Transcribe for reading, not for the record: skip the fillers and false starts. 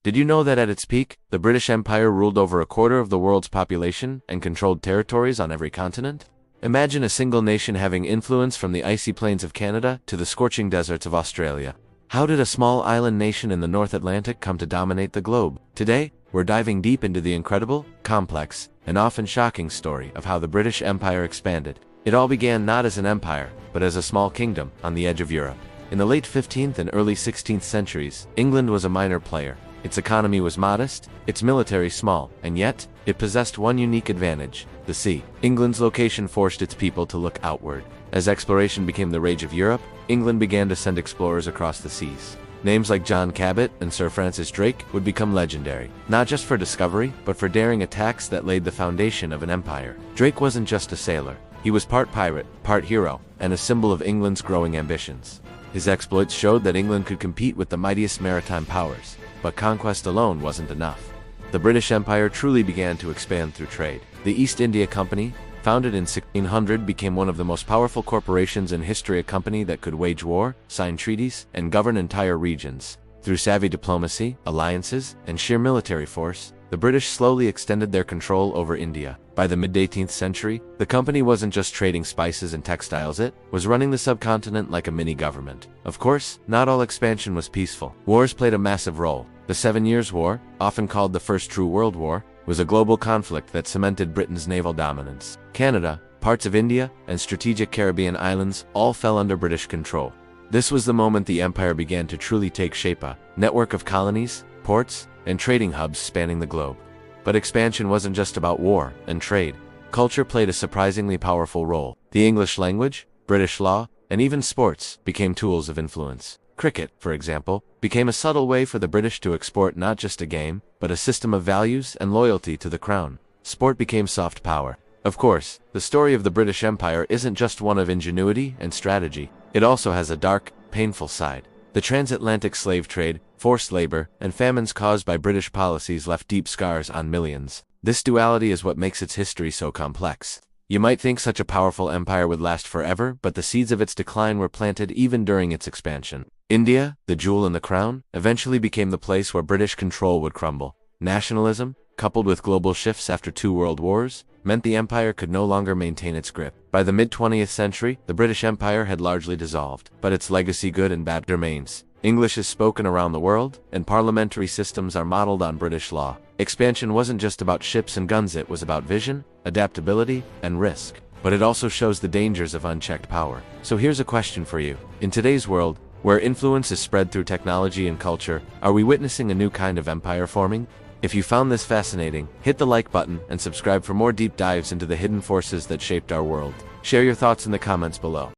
Did you know that at its peak, the British Empire ruled over a quarter of the world's population and controlled territories on every continent? Imagine a single nation having influence from the icy plains of Canada to the scorching deserts of Australia. How did a small island nation in the North Atlantic come to dominate the globe? Today, we're diving deep into the incredible, complex, and often shocking story of how the British Empire expanded. It all began not as an empire, but as a small kingdom on the edge of Europe. In the late 15th and early 16th centuries, England was a minor player. Its economy was modest, its military small, and yet, it possessed one unique advantage: the sea. England's location forced its people to look outward. As exploration became the rage of Europe, England began to send explorers across the seas. Names like John Cabot and Sir Francis Drake would become legendary, not just for discovery, but for daring attacks that laid the foundation of an empire. Drake wasn't just a sailor. He was part pirate, part hero, and a symbol of England's growing ambitions. His exploits showed that England could compete with the mightiest maritime powers. But conquest alone wasn't enough. The British Empire truly began to expand through trade. The East India Company, founded in 1600, became one of the most powerful corporations in history, a company that could wage war, sign treaties, and govern entire regions. Through savvy diplomacy, alliances, and sheer military force, the British slowly extended their control over India. By the mid-18th century, the company wasn't just trading spices and textiles, it was running the subcontinent like a mini-government. Of course, not all expansion was peaceful. Wars played a massive role. The 7 Years' War, often called the First True World War, was a global conflict that cemented Britain's naval dominance. Canada, parts of India, and strategic Caribbean islands all fell under British control. This was the moment the empire began to truly take shape, a network of colonies, ports, and trading hubs spanning the globe. But expansion wasn't just about war and trade. Culture played a surprisingly powerful role. The English language, British law, and even sports became tools of influence. Cricket, for example, became a subtle way for the British to export not just a game, but a system of values and loyalty to the crown. Sport became soft power. Of course, the story of the British Empire isn't just one of ingenuity and strategy. It also has a dark, painful side. The transatlantic slave trade, forced labor, and famines caused by British policies left deep scars on millions. This duality is what makes its history so complex. You might think such a powerful empire would last forever, but the seeds of its decline were planted even during its expansion. India, the jewel in the crown, eventually became the place where British control would crumble. Nationalism, coupled with global shifts after 2 world wars, meant the empire could no longer maintain its grip. By the mid-20th century, the British Empire had largely dissolved, but its legacy, good and bad, remains. English is spoken around the world, and parliamentary systems are modeled on British law. Expansion wasn't just about ships and guns, it was about vision, adaptability, and risk. But it also shows the dangers of unchecked power. So here's a question for you. In today's world, where influence is spread through technology and culture, are we witnessing a new kind of empire forming? If you found this fascinating, hit the like button and subscribe for more deep dives into the hidden forces that shaped our world. Share your thoughts in the comments below.